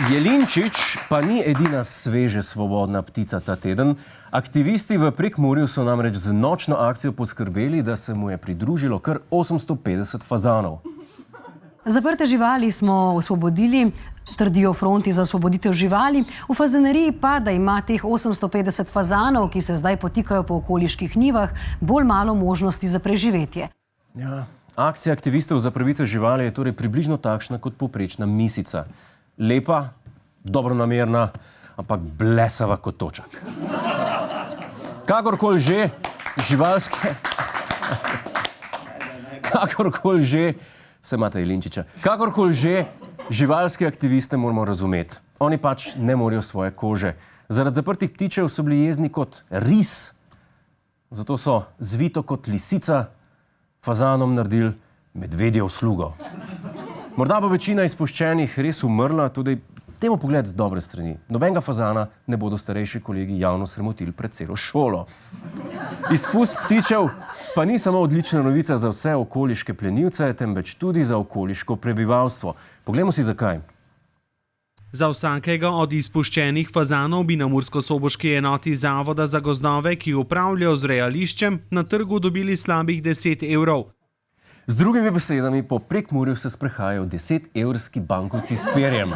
Jelinčič pa ni edina sveže svobodna ptica ta teden. Aktivisti v Prekmurju so namreč z nočno akcijo poskrbeli, da se mu je pridružilo kar 850 fazanov. Zaprte živali smo osvobodili, trdijo fronti za osvoboditev živali. V fazaneriji pa, da ima teh 850 fazanov, ki se zdaj potikajo po okoliških njivah, bolj malo možnosti za preživetje. Ja, akcija aktivistov za pravice živali je torej približno takšna kot povprečna misica. Lepa, dobronamerna, ampak blesava kot točak. Kakorkoli že, živalske... Kakorkoli že, se imate Jelinčiča, kakorkoli že, živalske aktiviste moramo razumeti. Oni pač ne morejo svoje kože. Zaradi zaprtih ptičev so bili jezni kot ris, zato so zvito kot lisica fazanom naredili medvedjo uslugo. Morda bo večina izpuščenih res umrla, tudi temu pogled z dobre strani. Nobenega fazana ne bodo starejši kolegi javno sramotili pred celo šolo. Izpust ptičev pa ni samo odlična novica za vse okoliške plenilce, temveč tudi za okoliško prebivalstvo. Poglejmo si zakaj. Za vsakega od izpuščenih fazanov bi na murskosoboški enoti Zavoda za gozdove, ki upravljajo z rejališčem, na trgu dobili slabih 10 evrov. Z drugimi besedami, po Prekmurju se sprehajajo 10-evrski bankovci s perjem.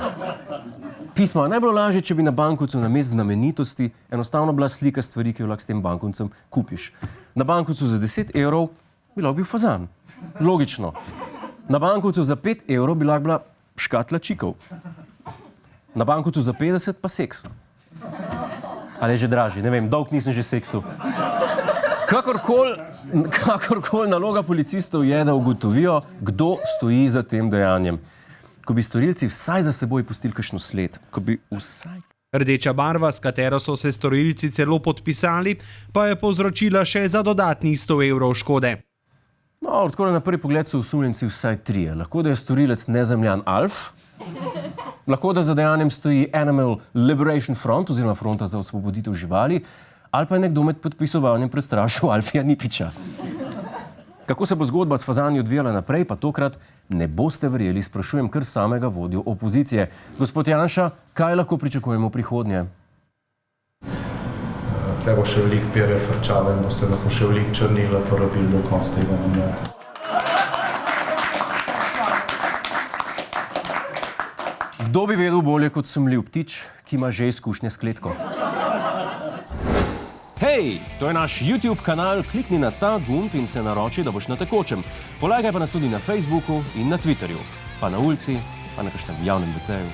Pismo, naj bilo lažje, če bi na bankovcu namesto znamenitosti enostavno bila slika stvari, ki jo lahko s tem bankovcem kupiš. Na bankovcu za 10 evrov bi lahko bil fazan. Logično. Na bankovcu za 5 evrov bi lahko bila škatla čikov. Na bankovcu za 50 pa seks. Ali je že dražji, ne vem, dolg nisem že seksu. Kakorkoli naloga policistov je, da ugotovijo, kdo stoji za tem dejanjem. Ko bi storilci vsaj za seboj pustili kakšno sled, ko bi vsaj... Rdeča barva, s katero so se storilci celo podpisali, pa je povzročila še za dodatnih 100 evrov škode. No, tako na prvi pogled so osumljenci vsaj trije. Lahko da je storilec nezemljan Alf, lahko da za dejanjem stoji Animal Liberation Front oziroma Fronta za osvoboditev živali, ali pa je nekdo med podpisovanjem prestrašil Alfija Nipiča. Kako se bo zgodba s fazani odvijala naprej, pa tokrat ne boste verjeli, sprašujem kar samega vodjo opozicije. Gospod Janša, kaj lahko pričakujemo v prihodnje? Tle bo še veliko perje frčave in boste lahko še veliko črnila porabili do konca tega mandata. Kdo bi vedel bolje kot sumljiv ptič, ki ima že izkušnje s kletko? Hej, to je naš YouTube kanal, klikni na ta gumb in se naroči, da boš na tekočem. Polajkaj pa nas tudi na Facebooku in na Twitterju, pa na ulici, pa na kakšnem javnem WC-ju.